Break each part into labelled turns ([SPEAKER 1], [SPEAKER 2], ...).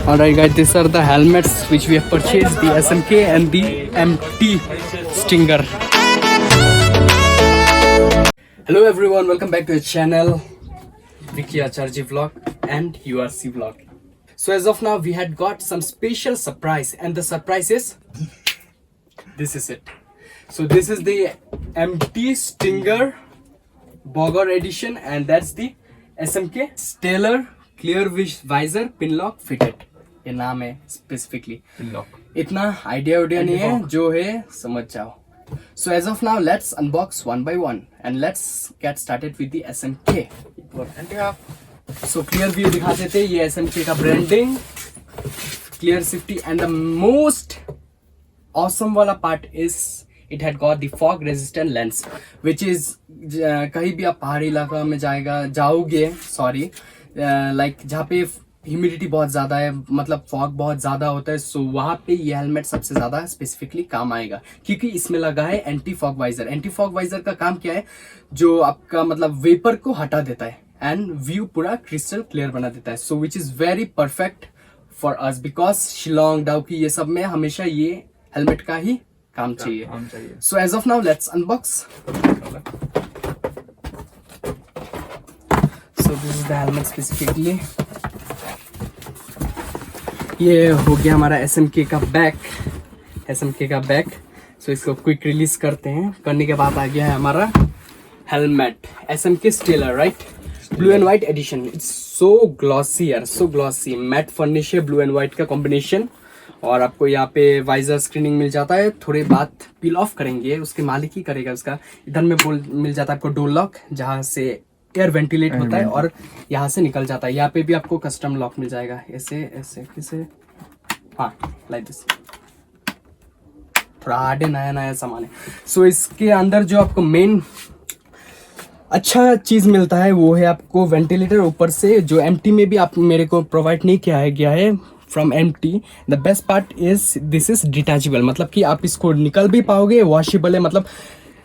[SPEAKER 1] Alright guys, these are the helmets which we have purchased, the SMK and the MT Stinger. Hello everyone, welcome back to the channel, Vicky Acharji vlog and URC vlog. So as of now, we had got some special surprise, and the surprise is, this is it. So this is the MT Stinger Bogor edition, and that's the SMK Stellar Clear Visor Pinlock Fitted. ये नाम है specifically पिनलॉक. इतना idea नहीं है, जो है समझ जाओ. So as of now, let's unbox one by one and let's get started with the SMK. So clear view दिखा देते. ये SMK का branding, clear safety, and the most awesome वाला part is it had got the fog resistant lens, which is कहीं भी आप पहाड़ी इलाका में जाओगे लाइक जहाँ पे ह्यूमिडिटी बहुत ज़्यादा है, मतलब फॉग बहुत ज़्यादा होता है, सो वहाँ पे ये हेलमेट सबसे ज़्यादा स्पेसिफिकली काम आएगा, क्योंकि इसमें लगा है anti fog visor. Anti fog visor का काम क्या है, जो आपका मतलब वेपर को हटा देता है एंड व्यू पूरा क्रिस्टल क्लियर बना देता है. So which is very perfect for us, because Shillong Dawki ये सब में हमेशा ये हेलमेट का ही काम चाहिए. So as of now let's unbox. So this is the helmet specifically. ये हो गया हमारा SMK का बैक. सो इसको क्विक रिलीज करते हैं. करने के बाद आ गया है हमारा helmet SMK stellar, right, blue and white edition. It's so glossy यार, सो ग्लॉसी. मैट फर्निश है, ब्लू एंड व्हाइट का कॉम्बिनेशन. और आपको यहाँ पे वाइजर स्क्रीनिंग मिल जाता है. थोड़े बाद पील ऑफ करेंगे, उसके मालिक ही करेगा उसका. इधर में मिल जाता है आपको डोर लॉक, जहाँ से एयर वेंटिलेट होता है और यहाँ से निकल जाता है. यहाँ पे भी आपको कस्टम लॉक मिल जाएगा, ऐसे हाँ, लाइक दिस. थोड़ा हार्ड है, नया सामान है. सो इसके अंदर जो आपको मेन अच्छा चीज मिलता है वो है आपको वेंटिलेटर ऊपर से, जो एमटी में भी आप मेरे को प्रोवाइड नहीं किया गया है from MT. The best part is this is detachable, मतलब कि आप इसको निकल भी पाओगे, वॉशेबल है. मतलब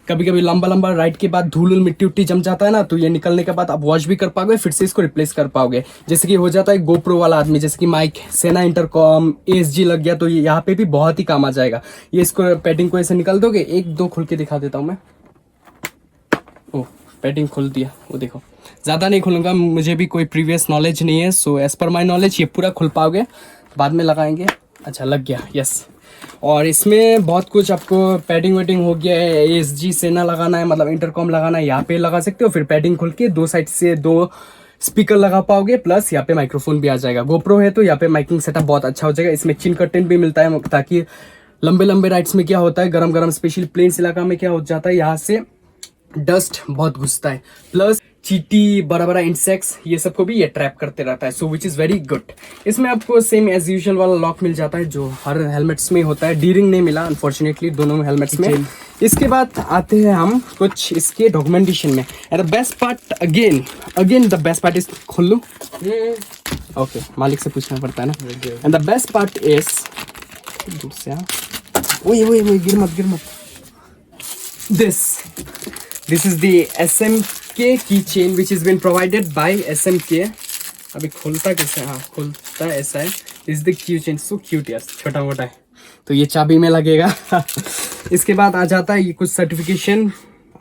[SPEAKER 1] कभी कभी लंबा राइड के बाद धूल मिट्टी उट्टी जम जाता है ना, तो ये निकलने के बाद आप वॉश भी कर पाओगे, फिर से इसको रिप्लेस कर पाओगे. जैसे कि हो जाता है गोप्रो वाला आदमी, जैसे कि माइक, सेना इंटरकॉम, ASG लग गया, तो ये यहाँ पे भी बहुत ही काम आ जाएगा. ये इसको पैडिंग को ऐसे निकाल दोगे. एक दो खुल के दिखा देता हूँ मैं. ओह, पैडिंग खोल दिया, वो देखो. ज़्यादा नहीं खोलूँगा, मुझे भी कोई प्रीवियस नॉलेज नहीं है. So as per my knowledge ये पूरा खुल पाओगे, बाद में लगाएंगे. अच्छा, लग गया, यस. और इसमें बहुत कुछ आपको पैडिंग वेडिंग हो गया है. ASG सेना लगाना है, मतलब इंटरकॉम लगाना है, यहाँ पे लगा सकते हो. फिर पैडिंग खोल के दो साइड से 2 स्पीकर लगा पाओगे, प्लस यहाँ पे माइक्रोफोन भी आ जाएगा. गोप्रो है तो यहाँ पे माइकिंग सेटअप बहुत अच्छा हो जाएगा. इसमें चिन कर्टेन भी मिलता है, ताकि लंबे राइड्स में क्या होता है, गरम स्पेशल प्लेन्स इलाका में क्या हो जाता है, यहाँ से डस्ट बहुत घुसता है, प्लस चीटी, बड़ा इंसेक्ट्स, ये सबको भी ये ट्रैप करते रहता है. So which is very good. इसमें आपको सेम एज यूजुअल वाला लॉक मिल जाता है, जो हर हेलमेट्स में होता है. डीरिंग नहीं मिला अनफॉर्चुनेटली दोनों हेलमेट्स में. इसके बाद आते हैं हम कुछ इसके डॉक्यूमेंटेशन में. And the best part again the best part is, खोल लूँ, ओके, मालिक से पूछना पड़ता है ना. And the best part is, दूर से वही गिर मत. This is the SMK keychain which has been provided by SMK. अभी खोलता कैसे, हाँ खोलता ऐसा है. This is the keychain, so cute यार, छोटा मोटा है, तो ये चाबी में लगेगा. इसके बाद आ जाता है ये कुछ सर्टिफिकेशन,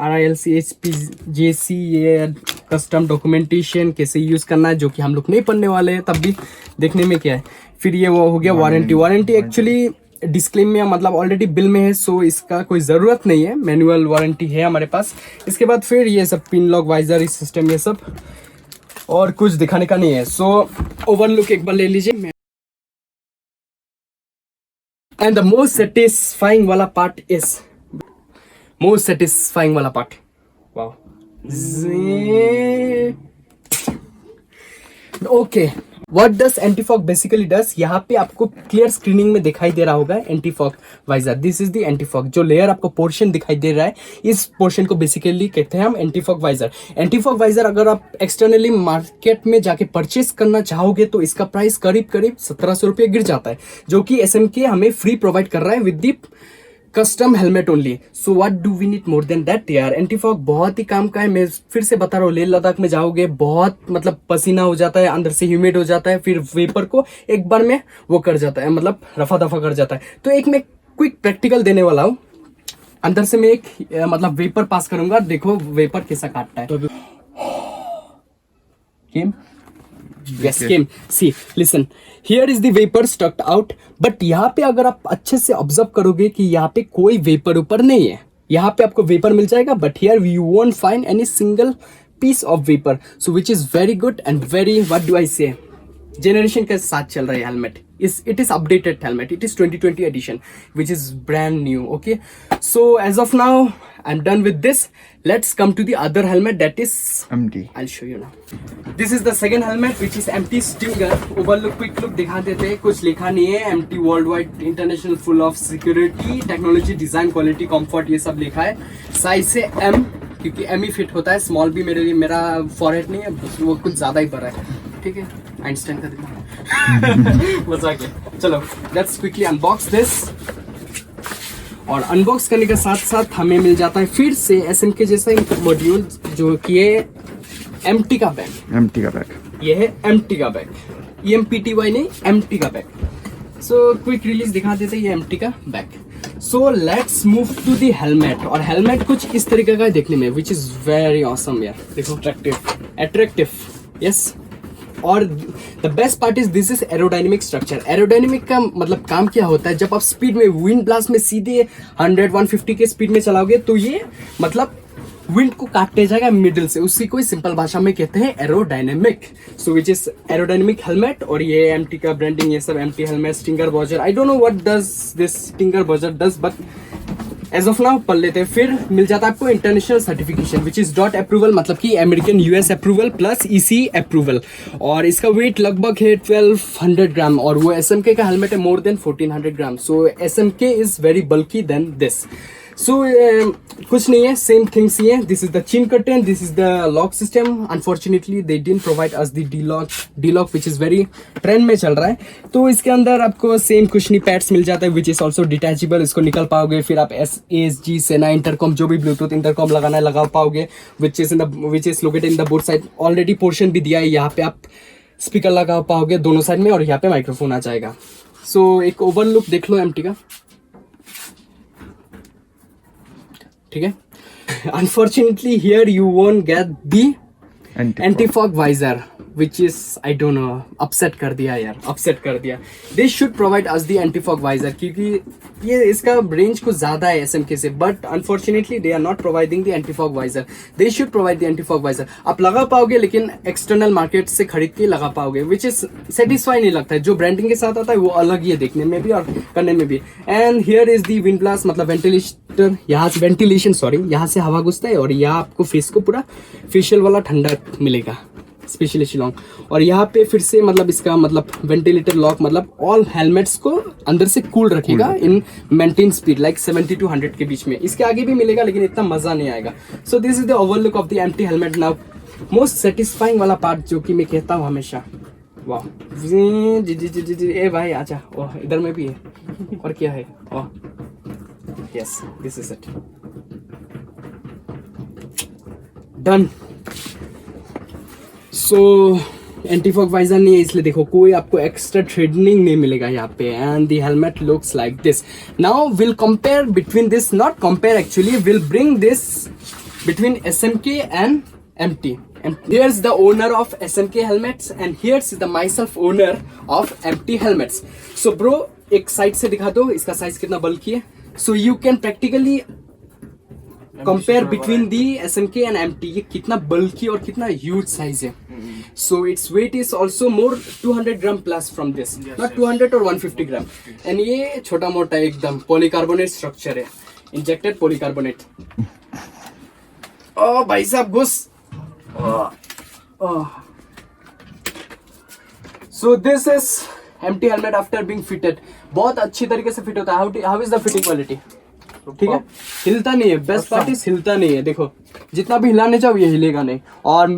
[SPEAKER 1] RILC, HPJC, ये कस्टम डॉक्यूमेंटेशन कैसे यूज़ करना है, जो कि हम लोग नहीं पढ़ने वाले हैं, तब भी देखने में क्या है. फिर ये वो हो गया वारंटी एक्चुअली डिस्क्लेम में, मतलब ऑलरेडी बिल में है, सो इसका कोई ज़रूरत नहीं है, मैनुअल वारंटी है हमारे पास. इसके बाद फिर ये सब पिन लॉक, वाइजर, सिस्टम, ये सब, और कुछ दिखाने का नहीं है. सो ओवरलुक एक बार ले लीजिए. एंड द मोस्ट सेटिस्फाइंग वाला part wow, okay. What does anti-fog basically does? यहाँ पे आपको क्लियर स्क्रीनिंग में दिखाई दे रहा होगा anti fog visor. This is the anti fog, जो लेयर आपको पोर्शन दिखाई दे रहा है, इस पोर्शन को बेसिकली कहते हैं हम एंटी-फॉग वाइजर. एंटी-फॉग वाइजर अगर आप एक्सटर्नली मार्केट में जाके परचेस करना चाहोगे तो इसका प्राइस करीब 1700 रुपये गिर जाता है, जो कि SMK हमें फ्री प्रोवाइड कर रहा है with the custom helmet only, so what do we need more than that यार। एंटी फॉग बहुत ही काम का है। मैं फिर से बता रहा हूँ, लेह लद्दाख में जाओगे बहुत मतलब पसीना हो जाता है, अंदर से ह्यूमिड हो जाता है, फिर वेपर को एक बार में वो कर जाता है, मतलब रफा दफा कर जाता है। तो एक मैं क्विक प्रैक्टिकल देने वाला हूँ। अंदर से मैं एक मतलब वेपर पास करूंगा, देखो वेपर कैसा काटता है। तो केम Yes, came. See, listen. Here is the vapor stuck out. But यहाँ पे अगर आप अच्छे से ऑब्जर्व करोगे कि यहाँ पे कोई वेपर ऊपर नहीं है। यहाँ पे आपको वेपर मिल जाएगा, but here you won't find any single piece of vapor. So which is very good and very, what do I say? Generation के साथ चल रहा है helmet. It is updated helmet, it is 2020 edition which is brand new. Okay, so as of now I am done with this. Let's come to the other helmet that is MT. I will show you now. This is the second helmet which is MT stinger. Overlook quick look दिखा देते हैं, कुछ लिखा नहीं है। MT worldwide international, full of security, technology, design, quality, comfort, ये सब लिखा है। साइज से एम, क्योंकि एम ही फिट होता है। स्मॉल भी मेरे लिए, मेरा फॉरहेड नहीं है, वो कुछ ज्यादा ही बड़ा है। ठीक है, आइंस्टाइन का दिखा मजाक है। चलो लेट्स क्विकली अनबॉक्स दिस। और अनबॉक्स करने के साथ साथ हमें मिल जाता है फिर से एसएम के जैसा एक मॉड्यूल, जो कि है एम्प्टी का बैग।
[SPEAKER 2] एम्प्टी का बैग,
[SPEAKER 1] ये है एम्प्टी का बैग, EMPTY नहीं, एम्प्टी का बैग। सो क्विक रिलीज दिखा देते हैं, ये एम्प्टी का bag. So let's move to the helmet. और हेलमेट कुछ इस तरीके का है देखने में, विच इज वेरी ऑसम यार। देखो, अट्रैक्टिव, यस। और the best part is this is aerodynamic structure. Aerodynamic का मतलब काम क्या होता है, जब आप स्पीड में विंड ब्लास्ट में सीधे 100-150 के स्पीड में चलाओगे तो ये मतलब विंड को काटते जाएगा मिडिल से। उसी को सिंपल भाषा में कहते हैं aerodynamic. So which is aerodynamic helmet. और ये एम्प्टी का ब्रांडिंग, ये सब एम्प्टी हेलमेट, स्टिंगर बॉजर। I don't know what does this Stinger बॉजर does, but as of now पढ़ लेते हैं। फिर मिल जाता है आपको international certification which is DOT approval, मतलब कि American US approval plus EC approval. और इसका वेट लगभग है 1200 ग्राम। और वो SMK का हेलमेट है more than 1400 gram. So SMK is very bulky than this. So कुछ नहीं है, सेम थिंग्स ही है। This is the chin curtain, this is the lock system. Unfortunately they didn't provide us the D lock which is very trend में चल रहा है। तो इसके अंदर आपको सेम कुशनी पैड्स मिल जाता है विच इज ऑल्सो डिटैचेबल। इसको निकल पाओगे, फिर आप ASG, सेना, इंटरकॉम, जो भी ब्लूटूथ इंटरकॉम लगाना है लगा पाओगे, which is located in the both side. Already portion भी दिया है, यहाँ पे आप स्पीकर लगा पाओगे दोनों साइड में, और यहाँ पे माइक्रोफोन आ जाएगा। सो एक ओवरलुक देख लो एम्प्टी का, ठीक है। Unfortunately here you won't get the anti fog visor which is, I don't know, upset कर दिया यार, अपसेट कर दिया। They should provide us the anti fog visor, क्योंकि ये इसका रेंज कुछ ज्यादा है SMK से, but unfortunately they are not providing the anti fog visor. They should provide the anti fog visor. आप लगा पाओगे लेकिन एक्सटर्नल मार्केट से खरीद के लगा पाओगे, विच इज सेटिस्फाई नहीं लगता है। जो ब्रांडिंग के साथ आता है वो अलग ही है देखने में भी और करने में भी। And here is the wind blast, मतलब वेंटिलेशन, यहाँ से वेंटिलेशन, सॉरी, यहाँ से हवा घुसता है और यहाँ आपको फेस को पूरा फेशियल वाला ठंडा मिलेगा, स्पेशली शिलोंग। और यहाँ पे फिर से मतलब इसका मतलब वेंटिलेटर लॉक, मतलब ऑल हेलमेट्स को अंदर से कूल रखेगा इन मेंटेन स्पीड लाइक 70 to 100 के बीच में। इसके आगे भी मिलेगा लेकिन इतना मजा नहीं आएगा। सो this is the overlook of the empty helmet. Now most satisfying वाला पार्ट जो कि मैं कहता हूँ हमेशा, वाह जी जी जी जी, ए भाई आजा, ओह इधर में भी है, और क्या है, oh yes this is it, done. So anti fog visor नहीं है, इसलिए देखो कोई आपको एक्स्ट्रा थ्रेडनिंग नहीं मिलेगा यहाँ पे। And the helmet looks like this. Now will compare between this, not compare actually, will bring this between SMK and empty. Here's the owner of SMK helmets and here's the myself owner of empty helmets. So bro, एक side से दिखा दो इसका size कितना बल्कि है। So you can practically compare between the SMK and empty, ये कितना बल्कि और कितना ह्यूज साइज है। So its weight is also more 200 gram plus from this, not 200 or 150 gram. And ये छोटा मोटा एकदम पॉलीकार्बोनेट स्ट्रक्चर है, इंजेक्टेड पॉलीकार्बोनेट। ओ भाई साहब घुस। So this is empty helmet after being fitted. बहुत अच्छी तरीके से फिट होता है। How is the fitting quality? ठीक है, हिलता नहीं है। बेस्ट पार्ट इज हिलता नहीं है। देखो जितना भी हिलाने जाओ ये हिलेगा नहीं। और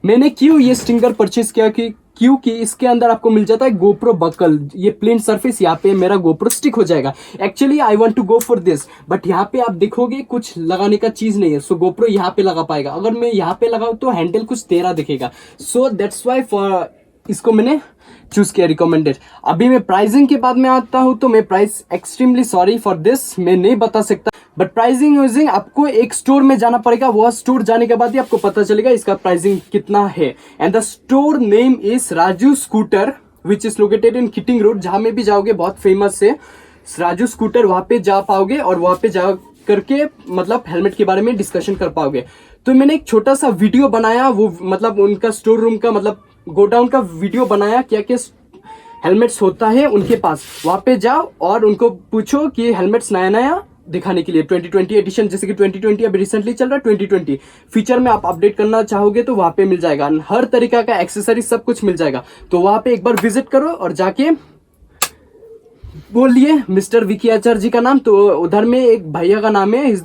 [SPEAKER 1] मैंने क्यों ये स्टिंगर परचेज किया कि क्योंकि इसके अंदर आपको मिल जाता है गोप्रो बकल। ये प्लेन सरफेस, यहाँ पे मेरा गोप्रो स्टिक हो जाएगा। Actually I want to go for this, but यहाँ पे आप देखोगे कुछ लगाने का चीज नहीं है, सो गोप्रो यहाँ पे लगा पाएगा। अगर मैं यहाँ पे लगाऊं तो हैंडल कुछ तेरा दिखेगा, सो दैट्स वाई फॉर इसको मैंने चूज किया रिकमेंडेड। अभी मैं प्राइसिंग के बाद में आता हूं, तो मैं price extremely sorry for this, मैं नहीं बता सकता, बट प्राइसिंग यूजिंग आपको एक स्टोर में जाना पड़ेगा, वह स्टोर जाने के बाद ही आपको पता चलेगा इसका प्राइसिंग कितना है। And the store name is Raju scooter which is located in kiting road. जहां में भी जाओगे बहुत फेमस है राजू स्कूटर, वहां पे जा पाओगे और वहां पे जा करके मतलब हेलमेट के बारे में डिस्कशन कर पाओगे। तो मैंने एक छोटा सा वीडियो बनाया, वो मतलब उनका स्टोर रूम का मतलब गोडाउन का वीडियो बनाया, क्या क्या हेलमेट्स होता है उनके पास। वहां पे जाओ और उनको पूछो कि हेलमेट्स नया नया दिखाने के लिए 2020 एडिशन, जैसे कि 2020 अभी रिसेंटली चल रहा है, 2020 फीचर में आप अपडेट करना चाहोगे तो वहां पे मिल जाएगा, हर तरीका का एक्सेसरी सब कुछ मिल जाएगा। तो वहां पे एक बार विजिट करो और जाके बोलिए मिस्टर विकी आचार्य जी का नाम। तो उधर में एक भैया का नाम है, is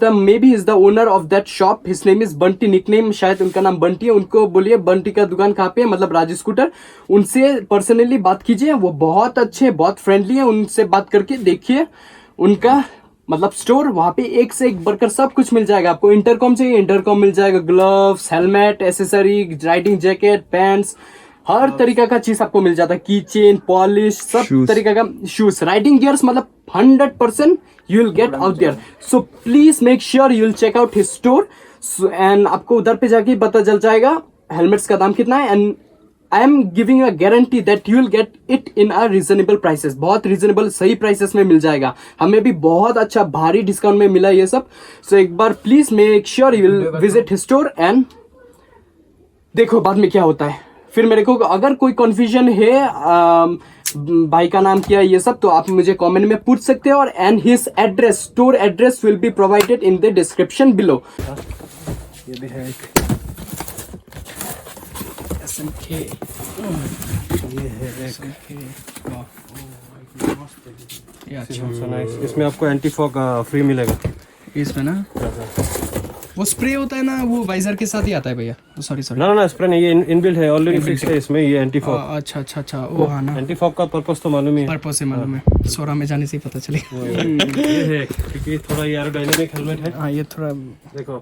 [SPEAKER 1] the owner of that shop, his name is Bunty, nickname शायद उनका नाम बंटी है। उनको बोलिए बंटी का दुकान कहाँ पे है, मतलब राजू स्कूटर। उनसे पर्सनली बात कीजिए, वो बहुत अच्छे बहुत फ्रेंडली है। उनसे बात करके देखिए उनका मतलब स्टोर, वहां पे एक से एक बढ़कर सब कुछ मिल जाएगा। आपको इंटरकॉम चाहिए इंटरकॉम मिल जाएगा, gloves, helmet, accessory, riding jacket, pants, हर तरीका का चीज आपको मिल जाता है। की चेन, पॉलिश, सब तरीका का शूज, राइडिंग गियर्स, मतलब 100% you will get out there. So please make sure you will check out his store and आपको उधर पे जाके पता चल जाएगा हेलमेट्स का दाम कितना है। And I am giving a guarantee that you will get it in a reasonable prices, बहुत रीजनेबल सही प्राइसेस में मिल जाएगा। हमें भी बहुत अच्छा भारी डिस्काउंट में मिला ये सब। सो एक बार please make sure you will visit his store and देखो बाद में क्या होता है। फिर मेरे को अगर कोई कंफ्यूजन है भाई का नाम क्या है ये सब, तो आप मुझे कमेंट में पूछ सकते हो। और and his address, store address will be provided in the description below. ये भी है एक SMK, ये है एक,
[SPEAKER 2] इसमें आपको एंटी फॉग फ्री मिलेगा
[SPEAKER 1] इसमें ना। वो स्प्रे होता है ना, वो वाइजर के साथ ही आता है भैया। सॉरी
[SPEAKER 2] ना स्प्रे नहीं, ये इनबिल्ट है, ऑलरेडी फिक्स्ड है इसमें ये एंटी फॉग।
[SPEAKER 1] अच्छा वो हाँ ना,
[SPEAKER 2] एंटी फॉग का पर्पस तो मालूम ही है।
[SPEAKER 1] पर्पस से मालूम है, सोरा में जाने से ही पता चलेगा।
[SPEAKER 2] ये है क्योंकि थोड़ा ये एरोडायनेमिक हेलमेट है।
[SPEAKER 1] हाँ ये थोड़ा
[SPEAKER 2] देखो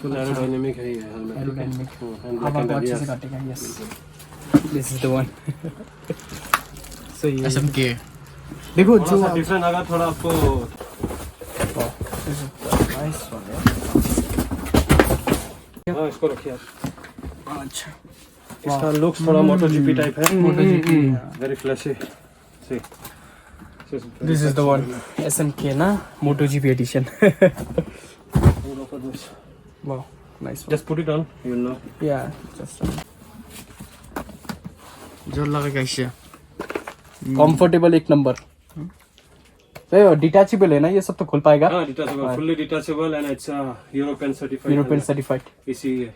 [SPEAKER 2] फुल एरोडायनेमिक है ये हेलमेट,
[SPEAKER 1] एरोडायनेमिक, हवा को अच्छे से काटेगा। Yes this is the one. So ये SMK देखो जो
[SPEAKER 2] डिफरेंट आगा थोड़ा आपको हाँ, इसको रखिए आप।
[SPEAKER 1] अच्छा
[SPEAKER 2] इसका लुक्स थोड़ा MotoGP टाइप है,
[SPEAKER 1] MotoGP
[SPEAKER 2] very flashy. See
[SPEAKER 1] this is the one SMK ना, MotoGP edition. Wow nice,
[SPEAKER 2] just put it on you will know.
[SPEAKER 1] या जस्ट जो लगेगा इससे कंफर्टेबल एक नंबर। डिटैचेबल है ना ये सब, तो खुल पाएगा।
[SPEAKER 2] हाँ detachable, fully detachable and it's European certified
[SPEAKER 1] ECE
[SPEAKER 2] ECE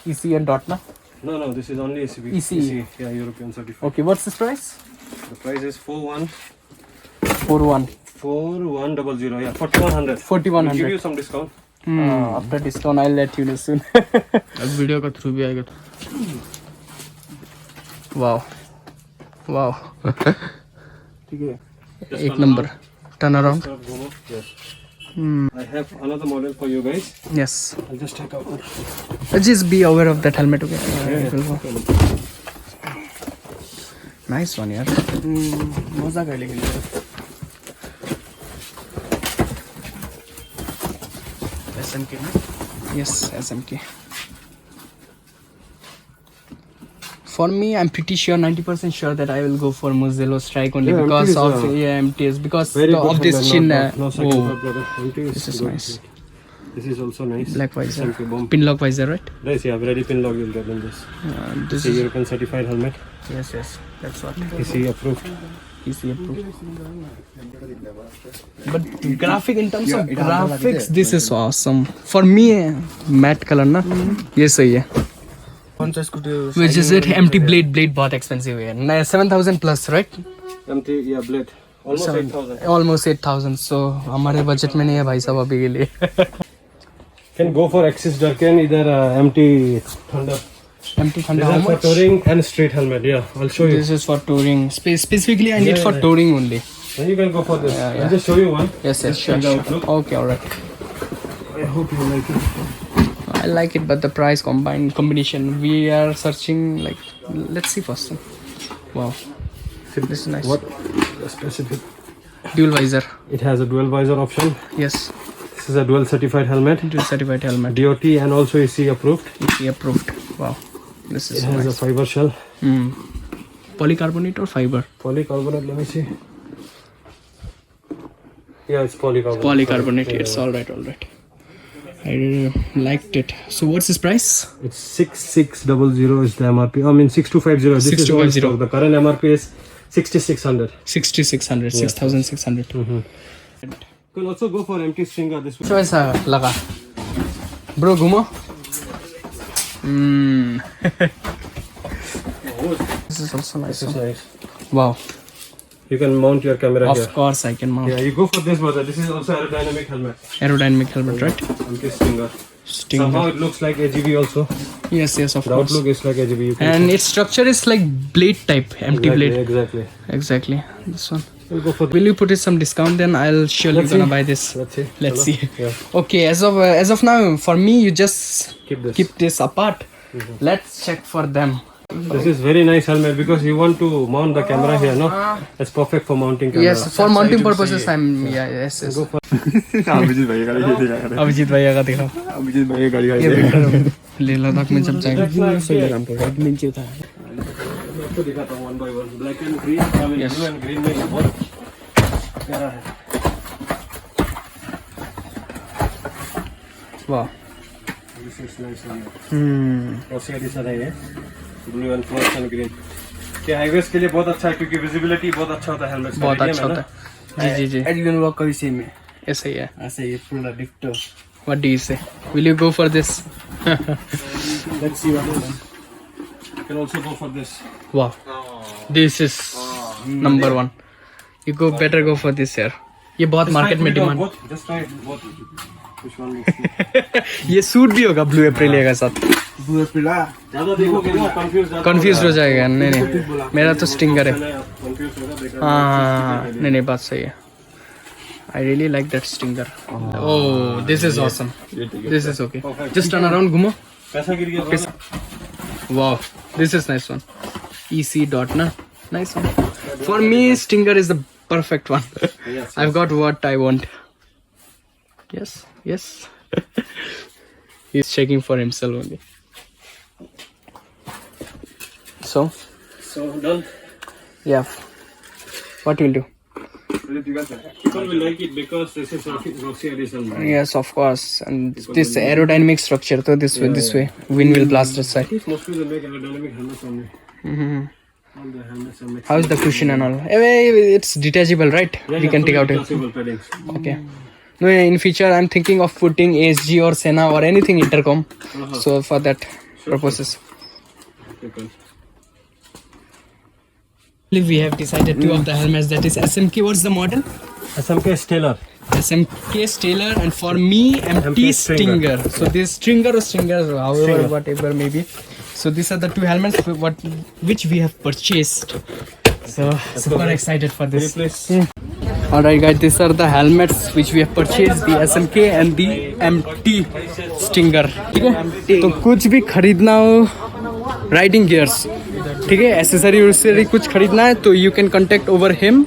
[SPEAKER 1] ECE and dot ना।
[SPEAKER 2] No, this is only ECE.
[SPEAKER 1] ECE.
[SPEAKER 2] Yeah, European certified.
[SPEAKER 1] Okay, what's this price?
[SPEAKER 2] The price is 4100.
[SPEAKER 1] 4100,
[SPEAKER 2] yeah, 4100.
[SPEAKER 1] 4100.
[SPEAKER 2] We'll give you some discount.
[SPEAKER 1] After discount I'll let you know soon. अब video का through भी आएगा तो। Wow
[SPEAKER 2] ठीक है,
[SPEAKER 1] एक number. Turn around.
[SPEAKER 2] Yes. I have another model for you guys.
[SPEAKER 1] Yes.
[SPEAKER 2] I'll just take out.
[SPEAKER 1] Just be aware of that helmet, okay? Nice one यार। मजा कर लेकिन। SMK ना? Yes, SMK. For me, I'm pretty sure, 90% sure that I will go for Muzello Strike only because of MTs, because of this chin. This is nice.
[SPEAKER 2] This is also nice.
[SPEAKER 1] Black visor,
[SPEAKER 2] SMK bomb.
[SPEAKER 1] pin lock visor, right?
[SPEAKER 2] Nice, yeah, ready pin lock you'll get in this.
[SPEAKER 1] This
[SPEAKER 2] It's a European certified helmet.
[SPEAKER 1] Yes, that's what.
[SPEAKER 2] ECE approved.
[SPEAKER 1] ECE approved. But graphic, in terms of graphics, this is awesome. For me, matte color ना, ये सही है. Which is it? MT blade बहुत expensive है. 7,000 plus, right?
[SPEAKER 2] MT, yeah, blade. Almost 8,000.
[SPEAKER 1] Almost 8,000. So हमारे budget में नहीं है भाई साहब अभी के लिए.
[SPEAKER 2] Can go for Axis Durcan, either MT Thunder.
[SPEAKER 1] MT Thunder,
[SPEAKER 2] These
[SPEAKER 1] how
[SPEAKER 2] are for
[SPEAKER 1] much?
[SPEAKER 2] touring and street helmet. Yeah, I'll show you.
[SPEAKER 1] This is for touring. Specifically, I need
[SPEAKER 2] Yeah,
[SPEAKER 1] for
[SPEAKER 2] yeah.
[SPEAKER 1] touring only.
[SPEAKER 2] Then you can go for this.
[SPEAKER 1] Yeah, yeah.
[SPEAKER 2] I'll just show you one.
[SPEAKER 1] Yes,
[SPEAKER 2] Just
[SPEAKER 1] sure,
[SPEAKER 2] find out,
[SPEAKER 1] sure.
[SPEAKER 2] look.
[SPEAKER 1] Okay, alright.
[SPEAKER 2] I hope you like it.
[SPEAKER 1] I like it, but the price combination. We are searching like. Let's see first. Wow, this is nice.
[SPEAKER 2] What specific?
[SPEAKER 1] Dual visor.
[SPEAKER 2] It has a dual visor option.
[SPEAKER 1] Yes,
[SPEAKER 2] This is a dual certified helmet.
[SPEAKER 1] dual certified helmet.
[SPEAKER 2] DOT and also EC approved.
[SPEAKER 1] EC approved. Wow, this
[SPEAKER 2] It
[SPEAKER 1] is
[SPEAKER 2] has a
[SPEAKER 1] nice.
[SPEAKER 2] fiber shell.
[SPEAKER 1] Polycarbonate or fiber?
[SPEAKER 2] Polycarbonate, let me see. Yeah, it's polycarbonate.
[SPEAKER 1] Polycarbonate.
[SPEAKER 2] Yeah,
[SPEAKER 1] It's
[SPEAKER 2] yeah.
[SPEAKER 1] alright, alright. I really liked it. So what's his price?
[SPEAKER 2] It's 6600 is the MRP. I mean 6250. This is old
[SPEAKER 1] 6250.
[SPEAKER 2] stock. The current MRP is 6600.
[SPEAKER 1] 6600, 6600.
[SPEAKER 2] You can also go for empty stringer. This
[SPEAKER 1] So ऐसा लगा bro घूमो This is also nice.
[SPEAKER 2] is nice.
[SPEAKER 1] Wow,
[SPEAKER 2] You can mount your camera
[SPEAKER 1] of
[SPEAKER 2] here.
[SPEAKER 1] course I can mount.
[SPEAKER 2] Yeah, you go for this brother. This is also aerodynamic helmet.
[SPEAKER 1] Aerodynamic helmet, right?
[SPEAKER 2] Empty stringer.
[SPEAKER 1] Stinger.
[SPEAKER 2] Somehow it looks like AGV also.
[SPEAKER 1] Yes, yes, of
[SPEAKER 2] The
[SPEAKER 1] course.
[SPEAKER 2] outlook is like AGV. You can
[SPEAKER 1] And its structure is like blade type, empty
[SPEAKER 2] exactly,
[SPEAKER 1] blade.
[SPEAKER 2] Exactly.
[SPEAKER 1] Exactly. This one.
[SPEAKER 2] We'll go for
[SPEAKER 1] Will you put it some discount? Then I'll surely
[SPEAKER 2] Let's
[SPEAKER 1] gonna
[SPEAKER 2] see.
[SPEAKER 1] buy this.
[SPEAKER 2] Let's see.
[SPEAKER 1] Let's
[SPEAKER 2] Chalo.
[SPEAKER 1] see.
[SPEAKER 2] Yeah.
[SPEAKER 1] Okay, as of now, for me, you just
[SPEAKER 2] Keep this.
[SPEAKER 1] keep this apart. Let's check for them.
[SPEAKER 2] This is very nice helmet because you want to mount the camera here, no? It's perfect for mounting camera.
[SPEAKER 1] Yes, for mounting
[SPEAKER 2] Side to
[SPEAKER 1] purposes,
[SPEAKER 2] side.
[SPEAKER 1] I'm yes, yes.
[SPEAKER 2] Go for
[SPEAKER 3] Abhijit भैया का ये देखा करें
[SPEAKER 1] अभिजीत भैया का दिखाओ
[SPEAKER 3] अभिजीत भैया गाड़ी का
[SPEAKER 1] ये बेटर लेह लद्दाख में जब जाएंगे
[SPEAKER 3] एडमिन चाहिए था
[SPEAKER 2] आपको दिखाता हूँ one by one. Black and green, I mean blue and green में ये बहुत प्यारा है.
[SPEAKER 1] वाह
[SPEAKER 2] This is nice helmet. और से edition है ये. Blue and flush and green. ये हाईवेज के लिए बहुत अच्छा है क्योंकि विजिबिलिटी बहुत अच्छा होता है हेलमेट
[SPEAKER 1] बहुत अच्छा होता है जी जी जी
[SPEAKER 3] एडमिन ब्लॉग का भी सेम है
[SPEAKER 1] ऐसा ही है
[SPEAKER 3] ऐसे ये पूरा डिक्टो
[SPEAKER 1] What do you say? Will you go for this?
[SPEAKER 2] Let's see what happens. You can also go for this.
[SPEAKER 1] Wow, this is number one. You go better go for this यार. ये बहुत market में demand.
[SPEAKER 2] Just try it both. Which one looks good?
[SPEAKER 1] ये suit भी होगा blue Aprilia के साथ.
[SPEAKER 3] पूरा पिला
[SPEAKER 2] ज़्यादा देखोगे ना
[SPEAKER 1] कंफ्यूज हो जाएगा. नहीं नहीं मेरा तो स्टिंगर है.
[SPEAKER 2] कंफ्यूज होगा बेकार.
[SPEAKER 1] हाँ नहीं नहीं बात सही है. I really like that stinger. Oh, this is awesome. This is okay. Just turn around, घूमो.
[SPEAKER 2] पैसा गिर गया था.
[SPEAKER 1] Wow, this is nice one. EC dot na, nice one. For me, stinger is the perfect one.
[SPEAKER 2] Yes,
[SPEAKER 1] I've got what I want. Yes, yes. He's checking for himself only. So,
[SPEAKER 2] So done.
[SPEAKER 1] yeah. What will do?
[SPEAKER 2] People will like it because this is Roxy edition.
[SPEAKER 1] Yes, of course. And this aerodynamic structure, so this way, wind will blast this side.
[SPEAKER 2] Mostly they make aerodynamic helmets only. All the helmets are mixed.
[SPEAKER 1] How is the cushion and all? It's detachable, right? We can take out it.
[SPEAKER 2] Detachable paddings.
[SPEAKER 1] Okay. No, in future, I'm thinking of putting ASG or Sena or anything intercom. So for that purposes.
[SPEAKER 2] Okay.
[SPEAKER 1] We have decided two of the helmets. That is SMK. What's the model?
[SPEAKER 2] SMK Stellar.
[SPEAKER 1] SMK Stellar, and for me, MT
[SPEAKER 2] MT
[SPEAKER 1] Stinger.
[SPEAKER 2] Stinger.
[SPEAKER 1] So this Stinger or Stinger, however,
[SPEAKER 2] Stinger.
[SPEAKER 1] whatever maybe. So these are the two helmets which we have purchased. So super excited for this.
[SPEAKER 2] Please.
[SPEAKER 1] Alright guys, these are the helmets which we have purchased, the SMK and the MT Stinger. ठीक है? तो कुछ भी खरीदना हो riding gears, ठीक है, accessory कुछ खरीदना है तो you can contact over him,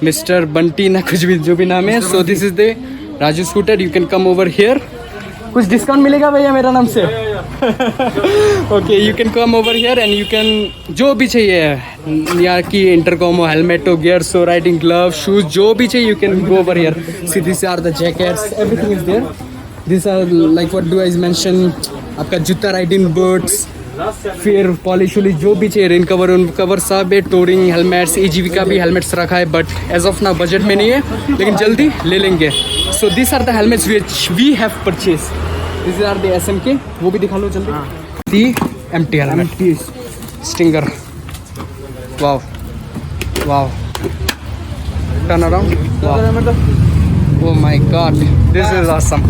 [SPEAKER 1] mister Bunty ना कुछ भी जो भी नाम है. सो this is the Raju scooter. You can come over here. कुछ डिस्काउंट मिलेगा भैया मेरा नाम से? Okay, you can come over here and you can जो भी चाहिए यहाँ की इंटरकॉम हो, हेलमेट हो, गियर्स हो, राइडिंग ग्लव, शूज, जो भी चाहिए you can go over here. See this are the jackets, everything is there. This are like what do I mention, आपका जूता, राइडिंग बूट्स, फिर पॉलिश वॉलिश जो भी चाहिए, रेन कवर, उन कवर सब है, टूरिंग हेलमेट्स, एजीवी का भी हेलमेट्स रखा है but as of now budget में नहीं है लेकिन जल्दी ले लेंगे. So this are the helmets which we have purchase. This are the SMK. वो भी दिखा लो जल्दी. The MT helmet stinger. Wow wow, turn around. Oh my God, this is awesome.